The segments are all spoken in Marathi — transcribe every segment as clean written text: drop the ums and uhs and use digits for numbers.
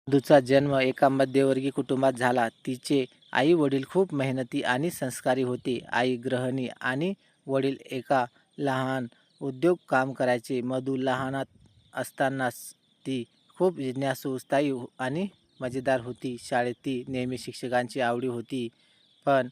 मधूचा जन्म एका मध्यमवर्गीय कुटुंबात झाला. तिचे आई-वडील खूप मेहनती आणि संस्कारी होते. आई गृहिणी आणि वडील एका लहान उद्योग काम करायचे. मधू लहान असतानाच ती खूप जिज्ञासू, उत्साही आणि मजेदार होती. शाळेत ती नेहमी शिक्षकांची आवडी होती. पण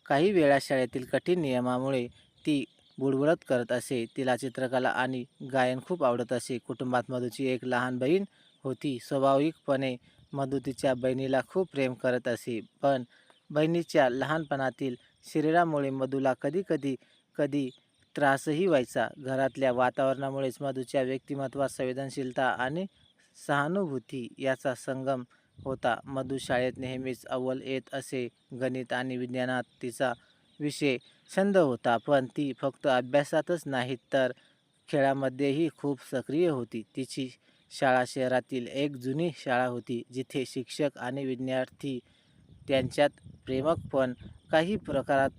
काही वेळा शाळेतील कठीण नियमामुळे ती बुडबुडत करत असे. तिला चित्रकला आणि गायन खूप आवडत असे. कुटुंबात मधूची एक लहान बहीण होती. स्वाभाविकपणे मधू तिच्या बहिणीला खूप प्रेम करत असे. पण बहिणीच्या लहानपणातील शरीरामुळे मधूला कधी त्रासही व्हायचा. घरातल्या वातावरणामुळेच मधूच्या व्यक्तिमत्वात संवेदनशीलता आणि सहानुभूती याचा संगम होता. मधू शाळेत नेहमीच अव्वल येत असे. गणित आणि विज्ञानात तिचा विषय छंद होता. पण ती फक्त अभ्यासातच नाही तर खेळामध्येही खूप सक्रिय होती. तिची शाळा शहरातील एक जुनी शाळा होती, जिथे शिक्षक आणि विद्यार्थी त्यांच्यात प्रेमक पण काही प्रकारात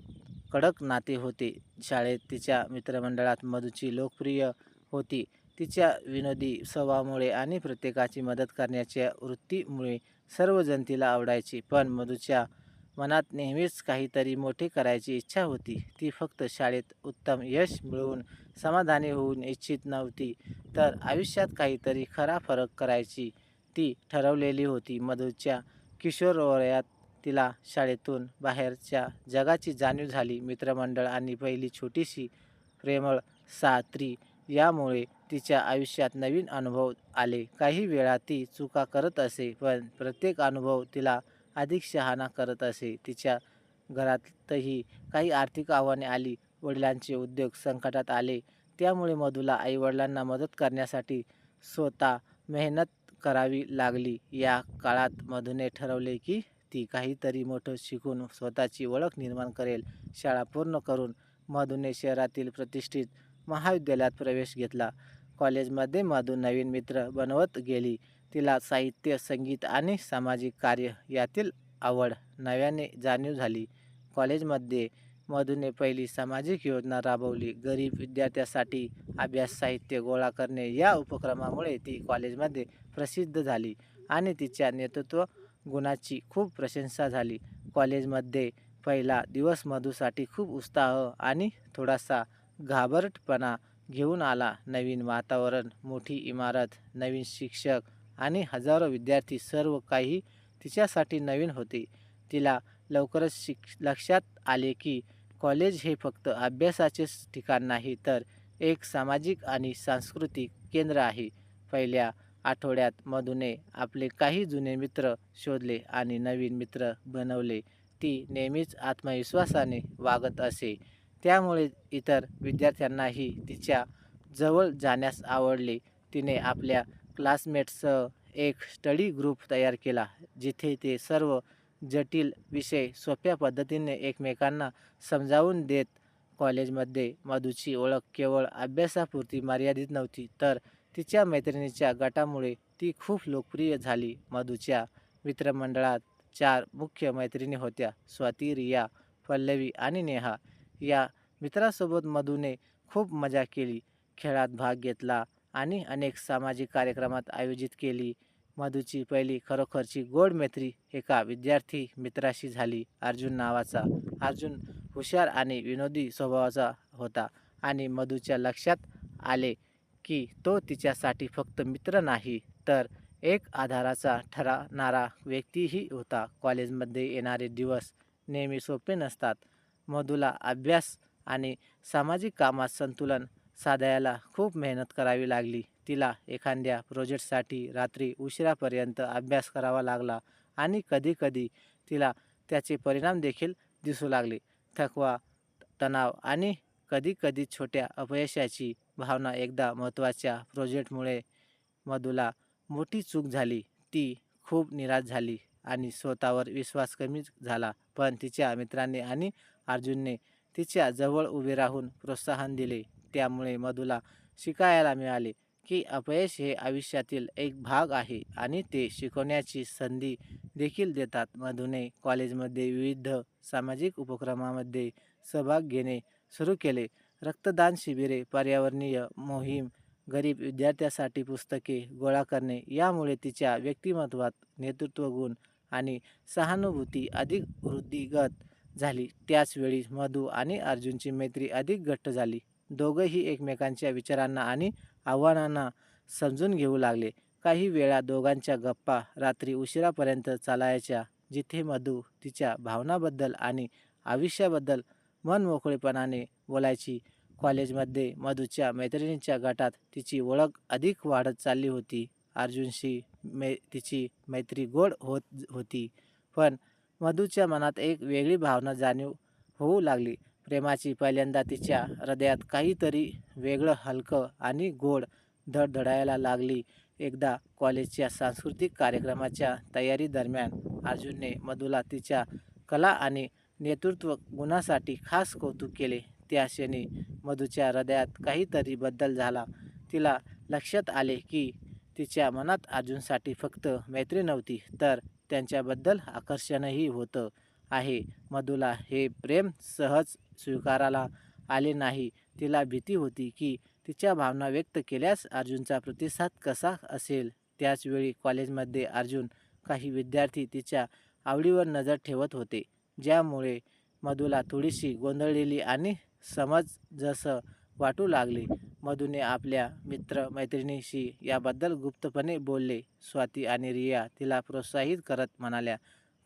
कडक नाते होते. शाळेत तिच्या मित्रमंडळात मधूची लोकप्रिय होती. तिच्या विनोदी स्वभावामुळे आणि प्रत्येकाची मदत करण्याच्या वृत्तीमुळे सर्वजण तिला आवडायचे. पण मधूच्या मनात नेहमीच काहीतरी मोठे करायची इच्छा होती. ती फक्त शाळेत उत्तम यश मिळवून समाधानी होऊ इच्छित नव्हती, तर आयुष्यात काहीतरी खरा फरक करायची ती ठरवलेली होती. मधूच्या किशोरवयात तिला शाळेतून बाहेरच्या जगाची जाणीव झाली. मित्रमंडळ आणि पहिली छोटीशी प्रेमळ सात्री यामुळे तिच्या आयुष्यात नवीन अनुभव आले. काही वेळा ती चुका करत असे, पण प्रत्येक अनुभव तिला अधिक शहाणा करत असे. तिच्या घरातही काही आर्थिक आव्हाने आली. वडिलांचे उद्योग संकटात आले. त्यामुळे मधूला आई-वडिलांना मदत करण्यासाठी स्वतः मेहनत करावी लागली. या काळात मधूने ठरवले की ती काहीतरी मोठं शिकून स्वतःची ओळख निर्माण करेल. शाळा पूर्ण करून मधूने शहरातील प्रतिष्ठित महाविद्यालयात प्रवेश घेतला. कॉलेजमध्ये मधू नवीन मित्र बनवत गेली. तिला साहित्य, संगीत आणि सामाजिक कार्य यातील आवड नव्याने जाणीव झाली. कॉलेजमध्ये मधूने पहिली सामाजिक योजना राबवली. गरीब विद्यार्थ्यांसाठी अभ्यास साहित्य गोळा करणे या उपक्रमामुळे ती कॉलेजमध्ये प्रसिद्ध झाली आणि तिच्या नेतृत्व गुणाची खूप प्रशंसा झाली. कॉलेजमध्ये पहिला दिवस मधूसाठी खूप उत्साह आणि थोडासा घाबरटपणा घेऊन आला. नवीन वातावरण, मोठी इमारत, नवीन शिक्षक आणि हजारो विद्यार्थी, सर्व काही तिच्यासाठी नवीन होते. तिला लवकरच लक्षात आले की कॉलेज हे फक्त अभ्यासाचेच ठिकाण नाही, तर एक सामाजिक आणि सांस्कृतिक केंद्र आहे. पहिल्या आठवड्यात मधूने आपले काही जुने मित्र शोधले आणि नवीन मित्र बनवले. ती नेहमीच आत्मविश्वासाने वागत असे. त्यामुळे इतर विद्यार्थ्यांनाही तिच्या जवळ जाण्यास आवडले. तिने आपल्या क्लासमेट्ससह एक स्टडी ग्रुप तयार केला, जिथे ते सर्व जटिल विषय सोप्या पद्धतीने एकमेकांना समजावून देत. कॉलेजमध्ये मधूची ओळख केवळ अभ्यासापुरती मर्यादित नव्हती, तर तिच्या मैत्रिणीच्या गटामुळे ती खूप लोकप्रिय झाली. मधूच्या मित्रमंडळात 4 मुख्य मैत्रिणी होत्या: स्वाती, रिया, पल्लवी आणि नेहा. या मित्रांसोबत मधूने खूप मजा केली, खेळात भाग घेतला आणि अनेक सामाजिक कार्यक्रमात आयोजित केली. मधूची पहिली खरोखरची गोड मैत्री एका विद्यार्थी मित्राशी झाली, अर्जुन नावाचा. अर्जुन हुशार आणि विनोदी स्वभावाचा होता आणि मधूच्या लक्षात आले की तो तिच्यासाठी फक्त मित्र नाही, तर एक आधाराचा ठरणारा व्यक्तीही होता. कॉलेजमध्ये येणारे दिवस नेहमी सोपे नसतात. मधूला अभ्यास आणि सामाजिक कामात संतुलन साधायला खूप मेहनत करावी लागली. तिला एखाद्या प्रोजेक्टसाठी रात्री उशिरापर्यंत अभ्यास करावा लागला आणि कधीकधी तिला त्याचे परिणाम देखील दिसू लागले. थकवा, तणाव आणि कधीकधी छोट्या अपयशाची भावना. एकदा महत्त्वाच्या प्रोजेक्टमुळे मधूला मोठी चूक झाली. ती खूप निराश झाली आणि स्वतःवर विश्वास कमी झाला. पण तिच्या मित्रांनी आणि अर्जुनने तिच्या जवळ उभे राहून प्रोत्साहन दिले. त्यामुळे मधूला शिकायला मिळाले की अपयश हे आयुष्यातील एक भाग आहे आणि ते शिकवण्याची संधी देखील देतात. मधूने कॉलेजमध्ये विविध सामाजिक उपक्रमांमध्ये सहभाग घेणे सुरू केले. रक्तदान शिबिरे, पर्यावरणीय मोहीम गरीब विद्यार्थ्यासाठी पुस्तके गोळा करणे यामुळे तिच्या व्यक्तिमत्वात नेतृत्व गुण आणि सहानुभूती अधिक वृद्धिगत झाली. त्याचवेळी मधू आणि अर्जुनची मैत्री अधिक घट्ट झाली. दोघंही एकमेकांच्या विचारांना आणि आव्हानांना समजून घेऊ लागले. काही वेळा दोघांच्या गप्पा रात्री उशिरापर्यंत चालायच्या, जिथे मधू तिच्या भावनाबद्दल आणि आयुष्याबद्दल मनमोकळेपणाने बोलायची. कॉलेजमध्ये मधूच्या मैत्रिणींच्या गटात तिची ओळख अधिक वाढत चालली होती. अर्जुनशी तिची मैत्री गोड होत होती, पण मधूच्या मनात एक वेगळी भावना जाणीव होऊ लागली. प्रेमाची. पहिल्यांदा तिच्या हृदयात काहीतरी वेगळं, हलकं आणि गोड धडधडायला लागली. एकदा कॉलेजच्या सांस्कृतिक कार्यक्रमाच्या तयारीदरम्यान अर्जुनने मधूला तिच्या कला आणि नेतृत्व गुणासाठी खास कौतुक केले. त्या क्षणी मधूच्या हृदयात काहीतरी बदल झाला. तिला लक्षात आले की तिच्या मनात अर्जुनसाठी फक्त मैत्री नव्हती, तर त्यांच्याबद्दल आकर्षणही होतं आहे. मधूला हे प्रेम सहज स्वीकारायला आले नाही. तिला भीती होती की तिच्या भावना व्यक्त केल्यास अर्जुनचा प्रतिसाद कसा असेल. त्याचवेळी कॉलेजमध्ये अर्जुन काही विद्यार्थी तिच्या आवडीवर नजर ठेवत होते, ज्यामुळे मधूला थोडीशी गोंधळलेली आणि समंजस वाटू लागले. मधूने आपल्या मित्र-मैत्रिणींशी याबद्दल गुप्तपणे बोलले. स्वाती आणि रिया तिला प्रोत्साहित करत म्हणाल्या,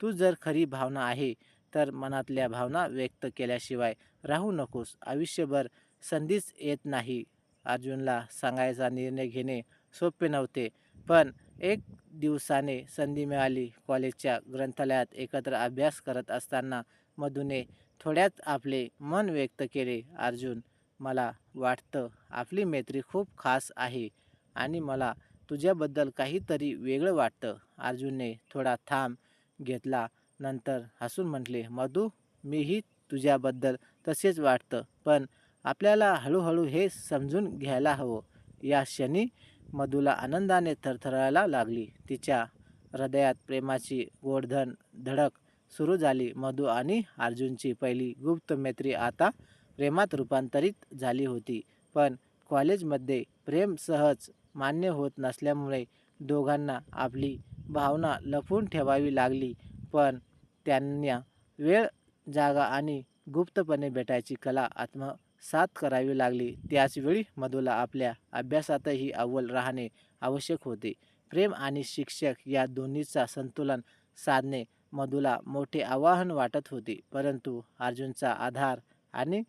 "तू जर खरी भावना आहे तर मनातल्या भावना व्यक्त केल्याशिवाय राहू नकोस. आयुष्यभर संधीच येत नाही." अर्जुनला सांगायचा निर्णय घेणे सोपे नव्हते, पण एक दिवसाने संधी मिळाली. कॉलेजच्या ग्रंथालयात एकत्र अभ्यास करत असताना मधूने थोड्यात आपले मन व्यक्त केले. "अर्जुन, मला वाटतं आपली मैत्री खूप खास आहे आणि मला तुझ्याबद्दल काहीतरी वेगळं वाटतं." अर्जुनने थोडा थांब घेतला, नंतर हसून म्हटले, "मधू, मीही तुझ्याबद्दल तसेच वाटतं, पण आपल्याला हळूहळू हे समजून घ्यायला हवं." या क्षणी मधूला आनंदाने थरथरायला लागली. तिच्या हृदयात प्रेमाची गोडधन धडक सुरू झाली. मधू आणि अर्जुनची पहिली गुप्त मैत्री आता प्रेमात रूपांतरित झाली होती. पण कॉलेजमध्ये प्रेम सहज मान्य होत नसल्यामुळे दोघांना आपली भावना लपवून ठेवावी लागली. पण त्यांना वेळ, जागा आणि गुप्तपणे भेटायची कला आत्मसात करावी लागली. त्याचवेळी मधूला आपल्या अभ्यासातही अव्वल राहणे आवश्यक होते. प्रेम आणि शिक्षक या दोन्हीचा संतुलन साधणे मधूला मोठे आव्हान वाटत होते. परंतु अर्जुनचा आधार आणि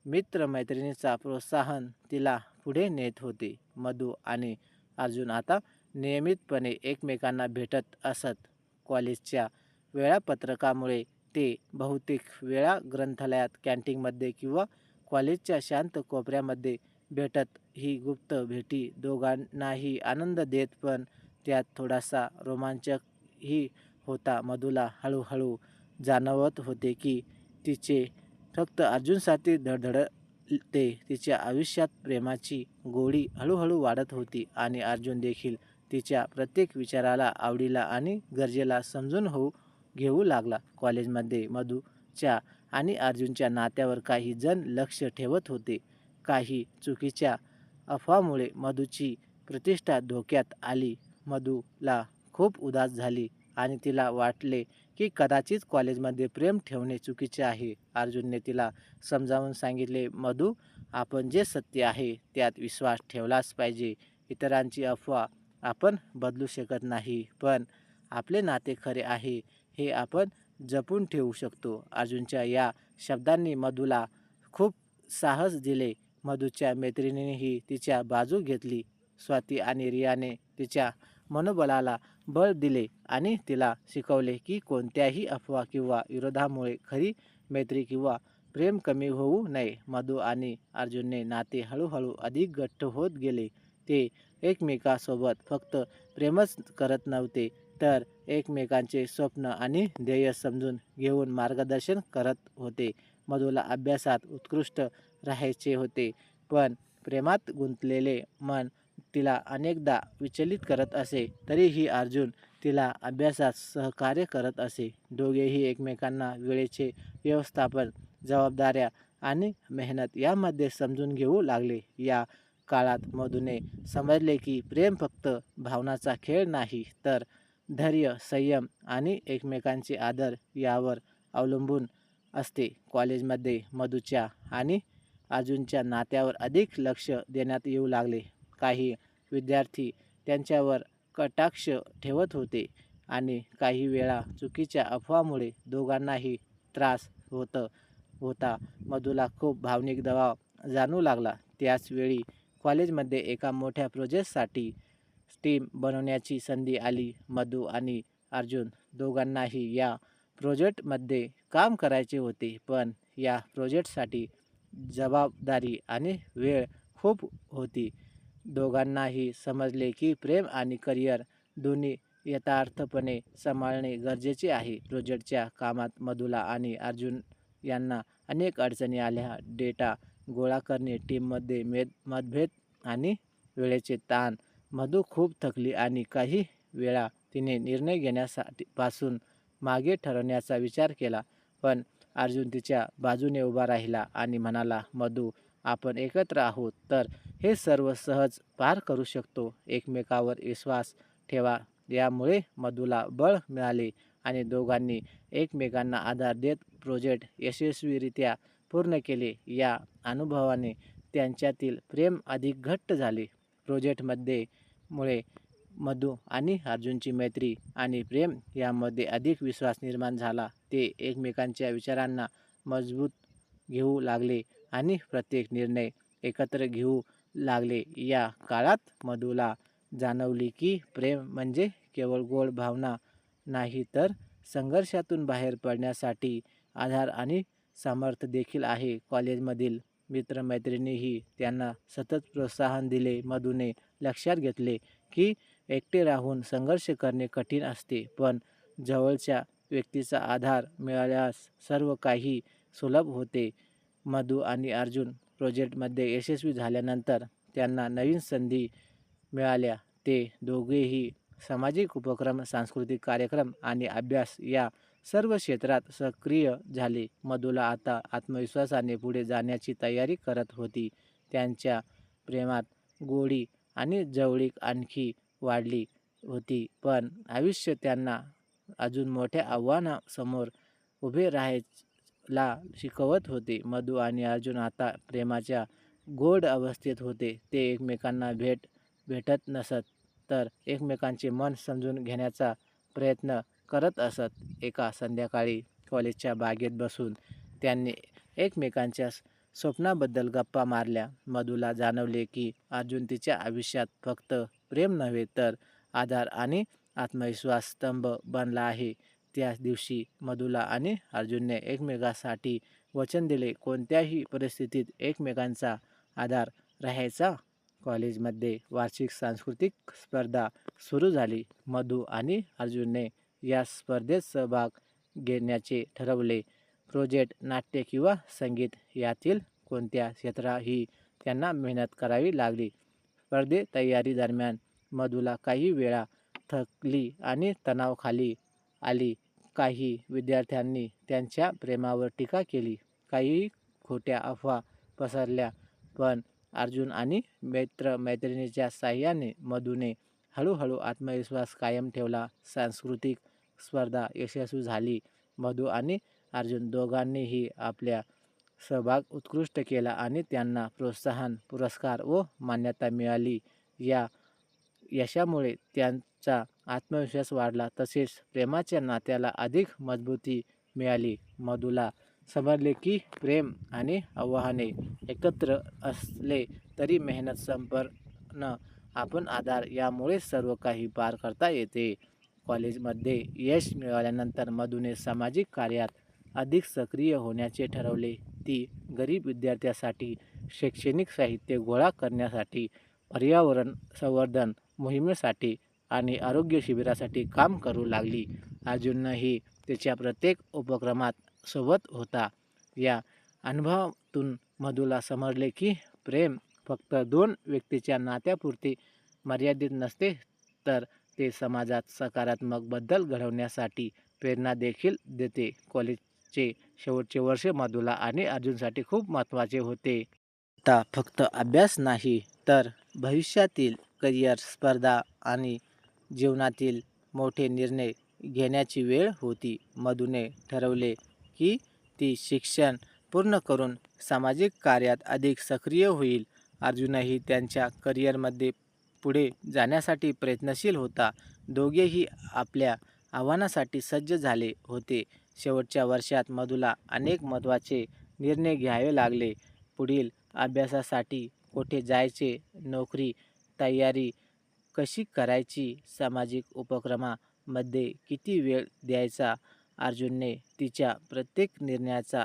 मित्रमैत्रिणींचा प्रोत्साहन तिला पुढे नेत होते. मधू आणि अर्जुन आता नियमितपणे एकमेकांना भेटत असत. कॉलेजच्या वेळापत्रकामुळे ते बहुतेक वेळा ग्रंथालयात, कॅन्टीनमध्ये किंवा कॉलेजच्या शांत कोपऱ्यामध्ये भेटत. ही गुप्त भेटी दोघांनाही आनंद देत, पण त्यात थोडासा रोमांचही होता. मधूला हळूहळू जाणवत होते की तिचे फक्त अर्जुनसाठी धडधडते. तिच्या आयुष्यात प्रेमाची गोडी हळूहळू वाढत होती आणि अर्जुन देखील तिच्या प्रत्येक विचाराला, आवडीला आणि गरजेला समजून घेऊ लागला. कॉलेजमध्ये मधूच्या आणि अर्जुनच्या नात्यावर काही जण लक्ष ठेवत होते. काही चुकीच्या अफवामुळे मधूची प्रतिष्ठा धोक्यात आली. मधूला खूप उदास झाली आणि तिला वाटले की कदाचित कॉलेजमध्ये प्रेम ठेवणे चुकीचे आहे. अर्जुनने तिला समजावून सांगितले, "मधू, आपण जे सत्य आहे त्यात विश्वास ठेवलाच पाहिजे. इतरांची अफवा आपण बदलू शकत नाही, पण आपले नाते खरे आहे हे आपण जपून ठेवू शकतो." अर्जुनच्या या शब्दांनी मधूला खूप साहस दिले. मधूच्या मैत्रिणींनीही तिच्या बाजू घेतली. स्वाती आणि रियाने तिच्या मनोबलाला बळ दिले आणि तिला शिकवले की कोणत्याही अफवा किंवा विरोधामुळे खरी मैत्री किंवा प्रेम कमी होऊ नये. मधू आणि अर्जुनचे नाते हळूहळू अधिक घट्ट होत गेले. ते एकमेकांसोबत फक्त प्रेमच करत नव्हते, तर एकमेकांचे स्वप्न आणि ध्येय समजून घेऊन मार्गदर्शन करत होते. मधूला अभ्यासात उत्कृष्ट राहायचे होते, पण प्रेमात गुंतलेले मन तिला अनेकदा विचलित करत असे. तरीही अर्जुन तिला अभ्यासात सहकार्य करत असे. दोघेही एकमेकांना वेळेचे व्यवस्थापन, जबाबदाऱ्या आणि मेहनत यामध्ये समजून घेऊ लागले. या काळात मधूने समजले की प्रेम फक्त भावनाचा खेळ नाही, तर धैर्य, संयम आणि एकमेकांचे आदर यावर अवलंबून असते. कॉलेजमध्ये मधूच्या आणि अर्जुनच्या नात्यावर अधिक लक्ष देण्यात येऊ लागले. काही विद्यार्थी त्यांच्यावर कटाक्ष ठेवत होते आणि काही वेळा चुकीच्या अफवामुळे दोघांनाही त्रास होता. मधूला खूप भावनिक दबाव जाणवू लागला. त्याच वेळी कॉलेजमध्ये एका मोठ्या प्रोजेक्टसाठी टीम बनवण्याची संधी आली. मधू आणि अर्जुन दोघांनाही या प्रोजेक्टमध्ये काम करायचे होते, पण या प्रोजेक्टसाठी जबाबदारी आणि वेळ खूप होती. दोघांनाही समजले की प्रेम आणि करिअर दोन्ही यथार्थपणे सांभाळणे गरजेचे आहे. प्रोजेक्टच्या कामात मधूला आणि अर्जुन यांना अनेक अडचणी आल्या. डेटा गोळा करणे, टीममध्ये मतभेद आणि वेळेचे ताण. मधू खूप थकली आणि काही वेळा तिने निर्णय घेण्यापासून मागे ठरवण्याचा विचार केला. पण अर्जुन तिच्या बाजूने उभा राहिला आणि म्हणाला, मधू, आपण एकत्र आहोत तर हे सर्व सहज पार करू शकतो. एकमेकावर विश्वास ठेवा. यामुळे मधूला बळ मिळाले आणि दोघांनी एकमेकांना आधार देत प्रोजेक्ट यशस्वीरित्या पूर्ण केले. या अनुभवाने त्यांच्यातील प्रेम अधिक घट्ट झाले. प्रोजेक्टमध्ये मुळे मधू आणि अर्जुनची मैत्री आणि प्रेम यामध्ये अधिक विश्वास निर्माण झाला. ते एकमेकांच्या विचारांना मजबूत घेऊ लागले आणि प्रत्येक निर्णय एकत्र घेऊ लागले. या काळात मधूला जाणवली की प्रेम म्हणजे केवळ गोड भावना नाही, तर संघर्षातून बाहेर पडण्यासाठी आधार आणि सामर्थ्य देखील आहे. कॉलेजमधील मित्रमैत्रिणीही त्यांना सतत प्रोत्साहन दिले. मधूने लक्षात घेतले की एकटे राहून संघर्ष करणे कठीण असते, पण जवळच्या व्यक्तीचा आधार मिळाल्यास सर्व काही सुलभ होते. मधू आणि अर्जुन प्रोजेक्टमध्ये यशस्वी झाल्यानंतर त्यांना नवीन संधी मिळाल्या. ते दोघेही सामाजिक उपक्रम, सांस्कृतिक कार्यक्रम आणि अभ्यास या सर्व क्षेत्रात सक्रिय झाले. मधूला आता आत्मविश्वासाने पुढे जाण्याची तयारी करत होती. त्यांच्या प्रेमात गोडी आणि जवळीक आणखी वाढली होती, पण आयुष्य त्यांना अजून मोठ्या आव्हानासमोर उभे राहायला शिकवत होते. मधू आणि अर्जुन आता प्रेमाच्या गोड अवस्थेत होते. ते एकमेकांना भेटत नसत, तर एकमेकांचे मन समजून घेण्याचा प्रयत्न करत असत. एका संध्याकाळी कॉलेजच्या बागेत बसून त्यांनी एकमेकांच्या स्वप्नाबद्दल गप्पा मारल्या. मधूला जाणवले की अर्जुन तिच्या आयुष्यात फक्त प्रेम नव्हे, तर आधार आणि आत्मविश्वास स्तंभ बनला आहे. त्याच दिवशी मधूला आणि अर्जुनने एकमेकांसाठी वचन दिले, कोणत्याही परिस्थितीत एकमेकांचा आधार राहायचा. कॉलेजमध्ये वार्षिक सांस्कृतिक स्पर्धा सुरू झाली. मधू आणि अर्जुनने या स्पर्धेत सहभाग घेण्याचे ठरवले. प्रोजेक्ट, नाट्य किंवा संगीत यातील कोणत्या क्षेत्रातही त्यांना मेहनत करावी लागली. स्पर्धे तयारी दरम्यान मधूला काही वेळा थकली आणि तणावाखाली आली. काही विद्यार्थ्यांनी त्यांच्या प्रेमावर टीका केली, काही खोट्या अफवा पसरल्या, पण अर्जुन आणि मित्रमैत्रिणीच्या साहाय्याने मधूने हळूहळू आत्मविश्वास कायम ठेवला. सांस्कृतिक स्पर्धा यशस्वी झाली. मधू आणि अर्जुन दोघांनीही आपल्या सहभाग उत्कृष्ट केला आणि त्यांना प्रोत्साहन, पुरस्कार व मान्यता मिळाली. या यशामुळे त्यांचा आत्मविश्वास वाढला, तसेच प्रेमाच्या नात्याला अधिक मजबूती मिळाली. मधूला समजले की प्रेम आणि आव्हाने एकत्र असले तरी मेहनत, समर्पण, आपण आधार यामुळे सर्व काही पार करता येते. कॉलेजमध्ये यश मिळाल्यानंतर मधूने सामाजिक कार्यात अधिक सक्रिय होण्याचे ठरवले. ती गरीब विद्यार्थ्यांसाठी शैक्षणिक साहित्य गोळा करण्यासाठी, पर्यावरण संवर्धन मोहिमेसाठी आणि आरोग्य शिबिरासाठी काम करू लागली. अर्जुनही तिच्या प्रत्येक उपक्रमात सोबत होता. या अनुभवातून मधूला समजले की प्रेम फक्त दोन व्यक्तीच्या नात्यापुरते मर्यादित नसते, तर ते समाजात सकारात्मक बदल घडवण्यासाठी प्रेरणा देखील देते. कॉलेजचे शेवटचे वर्ष मधूला आणि अर्जुनसाठी खूप महत्त्वाचे होते. आता फक्त अभ्यास नाही, तर भविष्यातील करिअर, स्पर्धा आणि जीवनातील मोठे निर्णय घेण्याची वेळ होती. मधूने ठरवले की ती शिक्षण पूर्ण करून सामाजिक कार्यात अधिक सक्रिय होईल. अर्जुनही त्यांच्या करिअरमध्ये पुढे जाण्यासाठी प्रयत्नशील होता. दोघेही आपल्या आव्हानासाठी सज्ज झाले होते. शेवटच्या वर्षात मधूला अनेक महत्त्वाचे निर्णय घ्यावे लागले. पुढील अभ्यासासाठी कुठे जायचे, नोकरी तयारी कशी करायची, सामाजिक उपक्रमामध्ये किती वेळ द्यायचा. अर्जुनने तिच्या प्रत्येक निर्णयाचा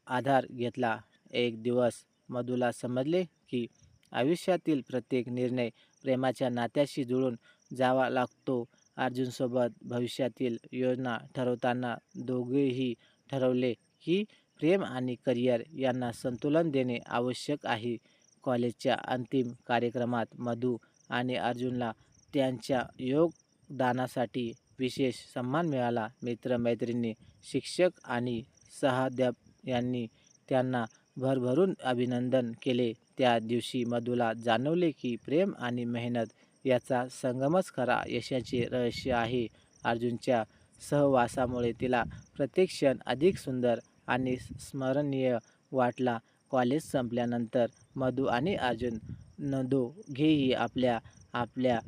आधार घेतला. एक दिवस मधूला समजले की आयुष्यातील प्रत्येक निर्णय प्रेमाच्या नात्याशी जुळून जावा लागतो. अर्जुनसोबत भविष्यातील योजना ठरवताना दोघेही ठरवले की प्रेम आणि करिअर यांना संतुलन देणे आवश्यक आहे. कॉलेजच्या अंतिम कार्यक्रमात मधू आणि अर्जुनला त्यांच्या योगदानासाठी विशेष सन्मान मिळाला. मित्रमैत्रिणी, शिक्षक आणि सहाध्यापक यांनी त्यांना भरभरून अभिनंदन केले. त्या दिवशी मधूला जाणवले की प्रेम आणि मेहनत याचा संगमच खरा यशाचे रहस्य आहे. अर्जुनच्या सहवासामुळे तिला प्रत्येक क्षण अधिक सुंदर आणि स्मरणीय वाटला. कॉलेज संपल्यानंतर मधू आणि अर्जुन दोघेही आपल्या आपल्या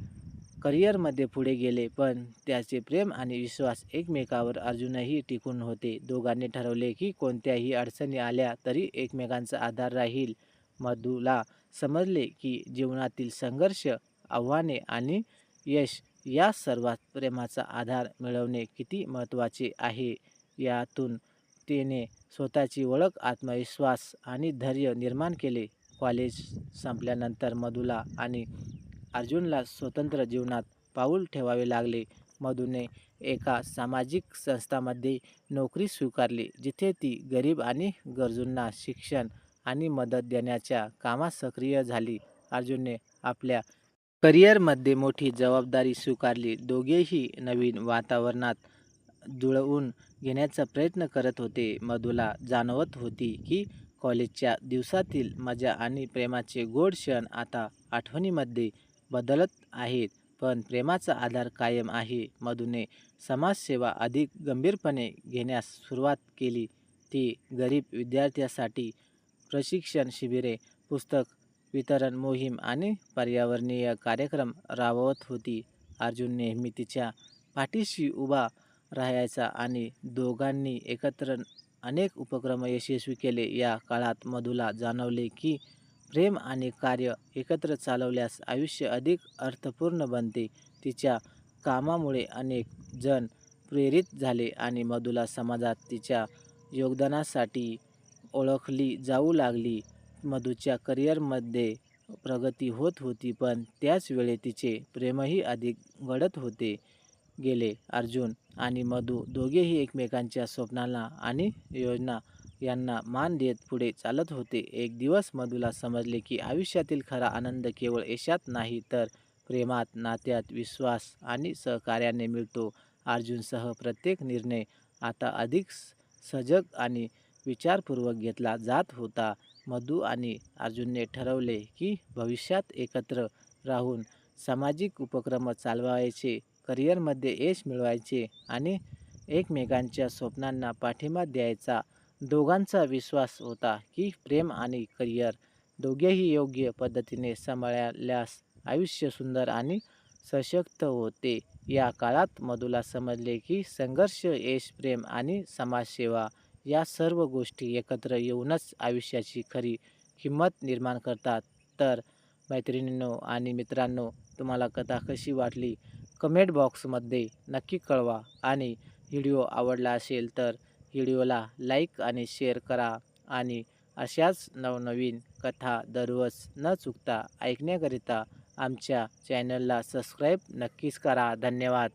करिअरमध्ये पुढे गेले, पण त्याचे प्रेम आणि विश्वास एकमेकावर अजूनही टिकून होते. दोघांनी ठरवले की कोणत्याही अडचणी आल्या तरी एकमेकांचा आधार राहील. मधूला समजले की जीवनातील संघर्ष, आव्हाने आणि यश या सर्वात प्रेमाचा आधार मिळवणे किती महत्त्वाचे आहे. यातून तिने स्वतःची ओळख, आत्मविश्वास आणि धैर्य निर्माण केले. कॉलेज संपल्यानंतर मधूला आणि अर्जुनला स्वतंत्र जीवनात पाऊल ठेवावे लागले. मधूने एका सामाजिक संस्थामध्ये नोकरी स्वीकारली, जिथे ती गरीब आणि गरजूंना शिक्षण आणि मदत देण्याच्या कामात सक्रिय झाली. अर्जुनने आपल्या करिअरमध्ये मोठी जबाबदारी स्वीकारली. दोघेही नवीन वातावरणात जुळवून घेण्याचा प्रयत्न करत होते. मधूला जाणवत होती की कॉलेजच्या दिवसातील मजा आणि प्रेमाचे गोड क्षण आता आठवणीमध्ये बदलत आहेत, पण प्रेमाचा आधार कायम आहे. मधूने समाजसेवा अधिक गंभीरपणे घेण्यास सुरुवात केली. ती गरीब विद्यार्थ्यांसाठी प्रशिक्षण शिबिरे, पुस्तक वितरण मोहीम आणि पर्यावरणीय कार्यक्रम राबवत होती. अर्जुन नेहमी तिच्या पाठीशी उभा राहायचा आणि दोघांनी एकत्र अनेक उपक्रम यशस्वी केले. या काळात मधूला जाणवले की प्रेम आणि कार्य एकत्र चालवल्यास आयुष्य अधिक अर्थपूर्ण बनते. तिच्या कामामुळे अनेक जण प्रेरित झाले आणि मधूला समाजात तिच्या योगदानासाठी ओळखली जाऊ लागली. मधूच्या करिअरमध्ये प्रगती होत होती, पण त्याच वेळी तिचे प्रेमही अधिक घडत होते गेले. अर्जुन आणि मधू दोघेही एकमेकांच्या स्वप्नांना आणि योजना यांना मान देत पुढे चालत होते. एक दिवस मधूला समजले की आयुष्यातील खरा आनंद केवळ यशात नाही, तर प्रेमात, नात्यात, विश्वास आणि सहकार्याने मिळतो. अर्जुनसह प्रत्येक निर्णय आता अधिक सजग आणि विचारपूर्वक घेतला जात होता. मधू आणि अर्जुनने ठरवले की भविष्यात एकत्र राहून सामाजिक उपक्रम चालवायचे, करिअरमध्ये यश मिळवायचे आणि एकमेकांच्या स्वप्नांना पाठिंबा द्यायचा. दोघांचा विश्वास होता की प्रेम आणि करिअर दोघेही योग्य पद्धतीने सांभाळल्यास आयुष्य सुंदर आणि सशक्त होते. या काळात मधूला समजले की संघर्ष, यश, प्रेम आणि समाजसेवा या सर्व गोष्टी एकत्र येऊनच आयुष्याची खरी किंमत निर्माण करतात. तर मैत्रिणींनो आणि मित्रांनो, तुम्हाला कथा कशी वाटली कमेंट बॉक्समध्ये नक्की कळवा आणि व्हिडिओ आवडला असेल तर व्हिडिओला लाईक आणि शेअर करा आणि अशाच नवनवीन कथा दररोज न चुकता ऐकण्याकरिता आमच्या चॅनलला सबस्क्राईब नक्कीच करा. धन्यवाद.